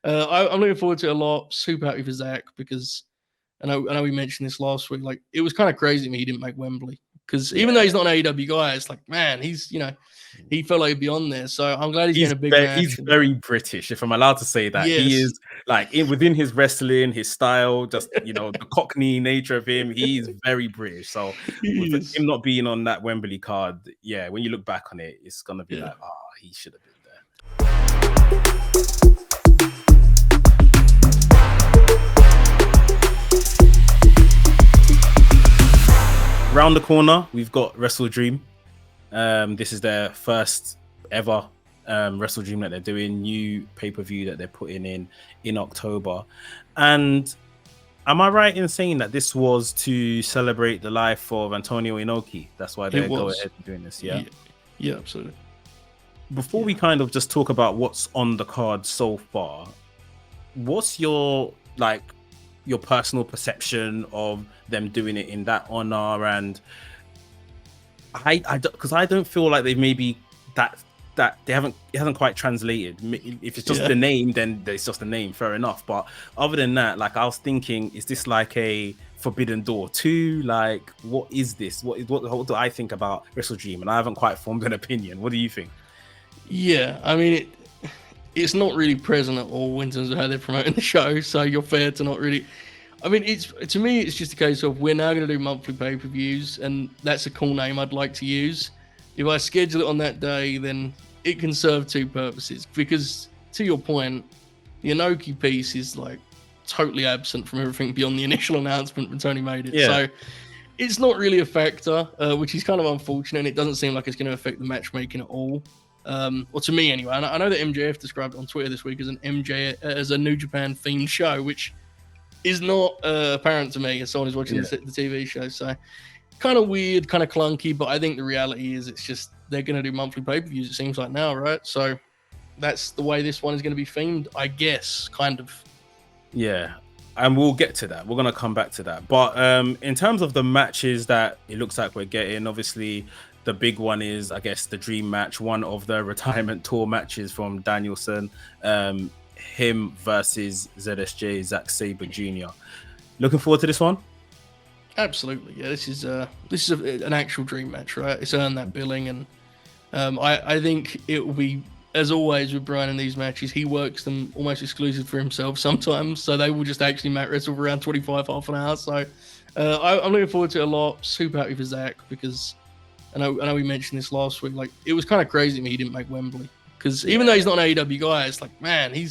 I'm looking forward to it a lot. Super happy for Zach because I know we mentioned this last week. Like it was kind of crazy to me he didn't make Wembley because even though Yeah. he's not an AEW guy, it's like man, he felt like he'd be on there. So I'm glad he's He's getting a big he's match. And very British, if I'm allowed to say that. He yes, is like within his wrestling, his style, just the Cockney nature of him. He's very British. So he with is. him not being on that Wembley card, yeah, when you look back on it, it's gonna be Yeah. like, he should have been there. Round the corner, we've got WrestleDream. This is their first ever WrestleDream that they're doing, new pay-per-view that they're putting in October. And am I right in saying that this was to celebrate the life of Antonio Inoki? That's why they're going ahead and doing this, yeah? Yeah, absolutely. Before we kind of just talk about what's on the card so far, what's your personal perception of them doing it in that honor? And because I don't feel like they've maybe that it hasn't quite translated. If it's just the name, then it's just the name, fair enough. But other than that, like I was thinking, is this like a Forbidden Door 2? Like, what is this? What do I think about WrestleDream? And I haven't quite formed an opinion. What do you think? Yeah, I mean it's not really present at all in terms of how they're promoting the show, so you're fair to not really. I mean, to me, it's just a case of we're now going to do monthly pay-per-views, and that's a cool name I'd like to use. If I schedule it on that day, then it can serve two purposes. Because to your point, the Inoki piece is like totally absent from everything beyond the initial announcement when Tony made it. Yeah. So it's not really a factor, which is kind of unfortunate. And it doesn't seem like it's going to affect the matchmaking at all. Or to me anyway. And I know that MJF described it on Twitter this week as as a New Japan themed show, which is not apparent to me as someone who's watching the TV show. So kind of weird, kind of clunky, but I think the reality is it's just they're going to do monthly pay-per-views, it seems like now, right? So that's the way this one is going to be themed, I guess, kind of. Yeah, and we'll get to that. We're going to come back to that. But in terms of the matches that it looks like we're getting, obviously the big one is, I guess, the dream match, one of the retirement tour matches from Danielson. Him versus ZSJ, Zack Sabre Jr. Looking forward to this one? Absolutely, yeah. This is an actual dream match, right? It's earned that billing, and I think it will be, as always with Brian in these matches, he works them almost exclusive for himself sometimes, so they will just actually mat wrestle for around 25, half an hour. So I'm looking forward to it a lot. Super happy for Zach because I know we mentioned this last week. Like it was kind of crazy to me he didn't make Wembley. Because even though he's not an AEW guy, it's like, man, he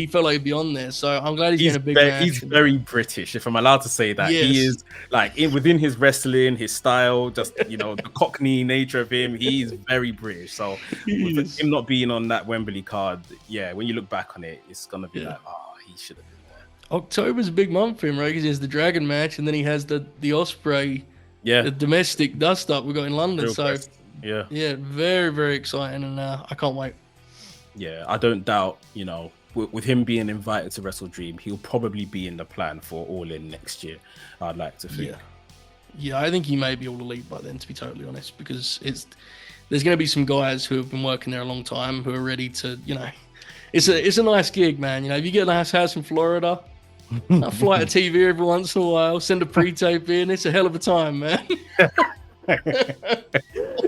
felt like he'd be on there. So I'm glad he's getting a big match. He's very British, if I'm allowed to say that. Yes. He is like within his wrestling, his style, just the Cockney nature of him. He's very British. So with him not being on that Wembley card, yeah, when you look back on it, it's gonna be like, he should have been there. October's a big month for him, right? Because he has the Dragon match, and then he has the Ospreay, the domestic dust up we got in London. Real so. best. Yeah, very, very exciting, and I can't wait. Yeah, I don't doubt, with him being invited to WrestleDream, he'll probably be in the plan for All In next year, I'd like to think. Yeah, I think he may be All Elite by then, to be totally honest, because there's going to be some guys who have been working there a long time who are ready to, it's a nice gig, man. If you get a nice house in Florida, a flight of TV every once in a while, send a pre-tape in, it's a hell of a time, man.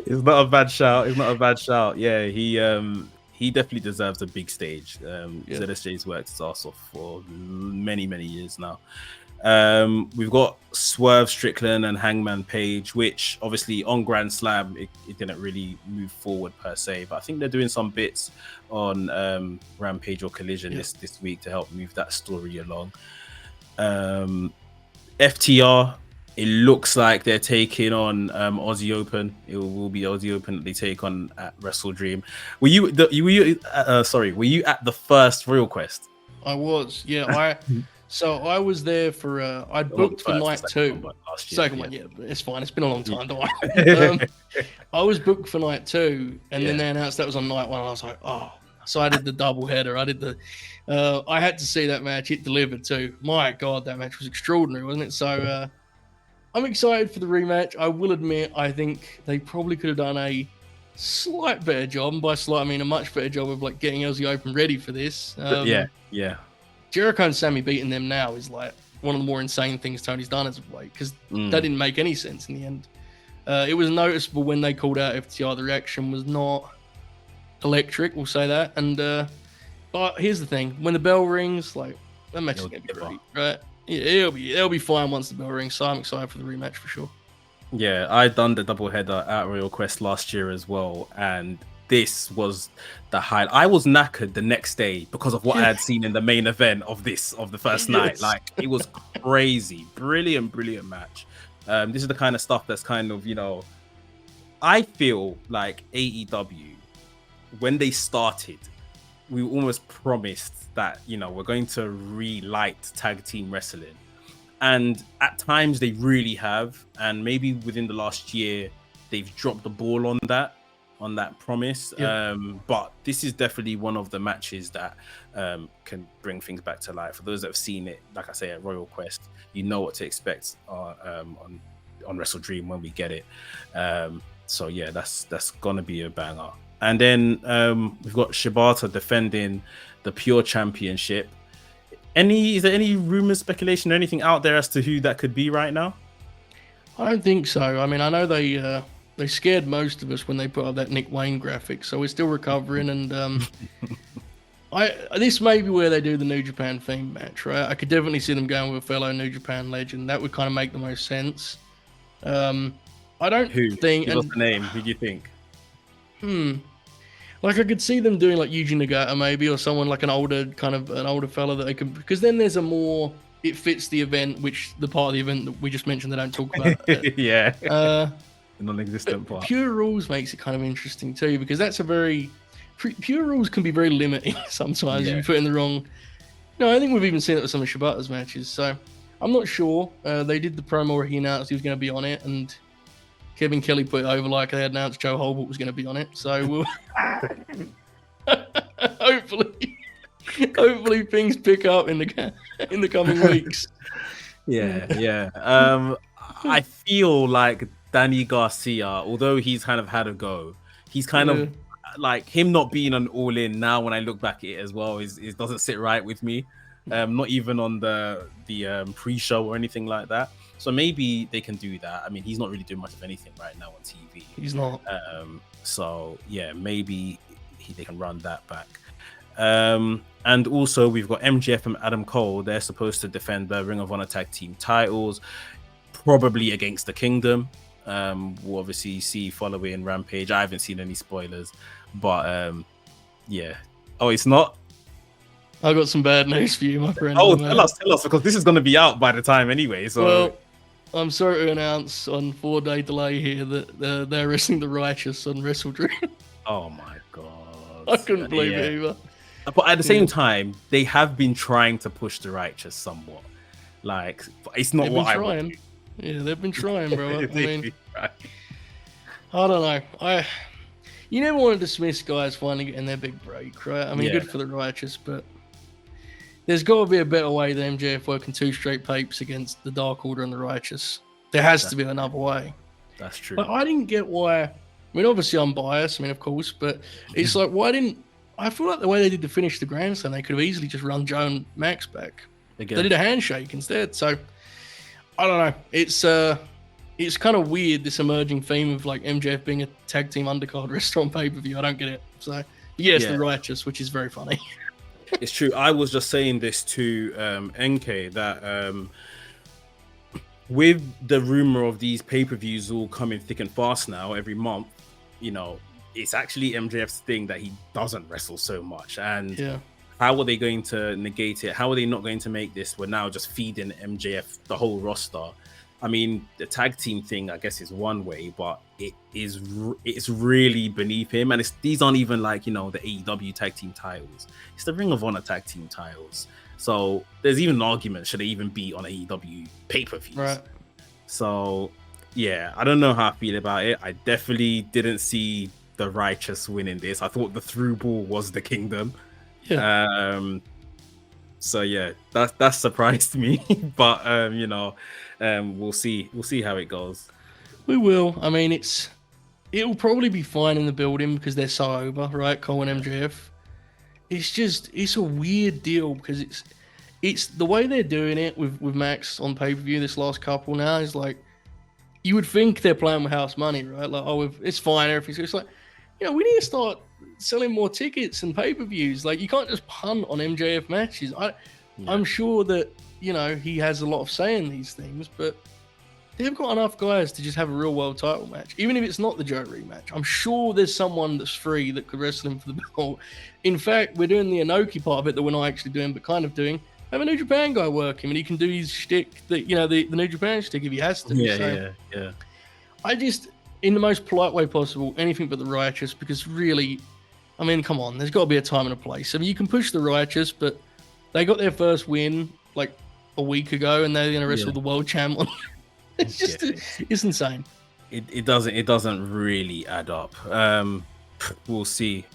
It's not a bad shout. Yeah, he definitely deserves a big stage. ZSJ's worked his ass off for many years now. We've got Swerve Strickland and Hangman Page, which obviously on Grand Slam it didn't really move forward per se, but I think they're doing some bits on Rampage or Collision this week to help move that story along. FTR, it looks like they're taking on Aussie Open. It will be Aussie Open that they take on at WrestleDream. Were you at the first Royal Quest? I was, yeah. I was there for I booked for night 2. Second one, it's fine. It's been a long time, don't worry. I was booked for night 2, and then they announced that was on night 1, and I was like, oh. So I did the double header. I had to see that match. It delivered too. My God, that match was extraordinary, wasn't it? So I'm excited for the rematch. I will admit, I think they probably could have done a slight better job, and by slight I mean a much better job of like getting Aussie Open ready for this. Yeah. Jericho and Sammy beating them now is like one of the more insane things Tony's done as of late, because that didn't make any sense in the end. It was noticeable when they called out FTR. The reaction was not electric, we'll say that. And but here's the thing: when the bell rings, like that match is gonna be great, right? Yeah, it'll be fine once the bell rings. So I'm excited for the rematch for sure. Yeah, I done the doubleheader at Royal Quest last year as well, and this was the highlight. I was knackered the next day because of what I had seen in the main event of the first night. Like, it was crazy, brilliant match. This is the kind of stuff that's kind of, I feel like AEW, when they started, we almost promised that we're going to relight tag team wrestling. And at times they really have, and maybe within the last year they've dropped the ball on that promise. But this is definitely one of the matches that can bring things back to life. For those that have seen it, like I say, at Royal Quest, you know what to expect on WrestleDream when we get it. So yeah, that's gonna be a banger. And then we've got Shibata defending the Pure Championship. Is there any rumors, speculation, or anything out there as to who that could be right now? I don't think so. I mean, I know they scared most of us when they put up that Nick Wayne graphic, so we're still recovering. And this may be where they do the New Japan theme match, right? I could definitely see them going with a fellow New Japan legend. That would kind of make the most sense. I don't think. What's the name? Who do you think? Like, I could see them doing like Yuji Nagata maybe, or someone like an older fella that they could, because then there's it fits the event, which the part of the event that we just mentioned they don't talk about. The non-existent part. Pure Rules makes it kind of interesting too, because that's Pure Rules can be very limiting sometimes if you put in the wrong. I think we've even seen it with some of Shibata's matches, so I'm not sure. They did the promo where he announced he was going to be on it, and Kevin Kelly put it over like they had announced Joe Holbrook was going to be on it. So we'll hopefully things pick up in the coming weeks. Yeah. I feel like Danny Garcia, although he's kind of had a go, he's kind of like him not being an All In now. When I look back at it as well, it doesn't sit right with me. Not even on the pre-show or anything like that. So maybe they can do that. I mean, he's not really doing much of anything right now on TV. He's not. So yeah, maybe they can run that back. And also we've got MJF and Adam Cole. They're supposed to defend the Ring of Honor tag team titles, probably against the Kingdom. We'll obviously see following Rampage. I haven't seen any spoilers, but yeah. Oh, it's not? I've got some bad news for you, my friend. Oh, tell us, because this is going to be out by the time anyway. So, well, I'm sorry to announce on 4-day delay here that they're wrestling the Righteous on WrestleDream. Oh my god! I couldn't believe it either. But at the same time, they have been trying to push the Righteous somewhat. Like, it's not what I want. Yeah, they've been trying, bro. I mean, I don't know. You never want to dismiss guys finally getting their big break, right? I mean, good for the Righteous, but there's got to be a better way than MJF working 2 straight papes against the Dark Order and the Righteous. There has to be another way. That's true. But I didn't get why. I mean, obviously I'm biased. of course, but it's like, I feel like the way they did to finish the Grand Slam, they could have easily just run Joe and Max back. Again. They did a handshake instead. So I don't know. It's kind of weird, this emerging theme of like MJF being a tag team undercard wrestler on pay-per-view. I don't get it. So yes, the Righteous, which is very funny. It's true. I was just saying this to NK that with the rumor of these pay-per-views all coming thick and fast now every month, it's actually MJF's thing that he doesn't wrestle so much. And how are they going to negate it? How are they not going to make this? We're now just feeding MJF the whole roster. I mean, the tag team thing, I guess, is one way, but it's really beneath him. And these aren't even like, the AEW tag team titles. It's the Ring of Honor tag team titles. So there's even an argument, should they even be on AEW pay-per-views? Right. So, yeah, I don't know how I feel about it. I definitely didn't see the Righteous winning this. I thought the through ball was the Kingdom. Yeah. So yeah, that surprised me, but we'll see how it goes. We will. I mean, it'll probably be fine in the building because they're so over, right? Cole and MJF. It's a weird deal because it's the way they're doing it with Max on pay-per-view this last couple now is like, you would think they're playing with house money, right? Like, oh, it's fine, everything's good. It's like, we need to start selling more tickets and pay-per-views. Like, you can't just punt on MJF matches. I'm sure that, he has a lot of say in these things, but they've got enough guys to just have a real world title match, even if it's not the Joe rematch. I'm sure there's someone that's free that could wrestle him for the belt. In fact, we're doing the Inoki part of it that we're not actually doing, but kind of doing. Have a New Japan guy work him, and he can do his shtick, the New Japan shtick if he has to. Yeah. I just, in the most polite way possible, anything but the Righteous, because really, I mean, come on, there's got to be a time and a place. I mean, you can push the Righteous, but they got their first win like a week ago, and they're going to wrestle the world champ on. It's just, it's insane. It doesn't really add up. We'll see.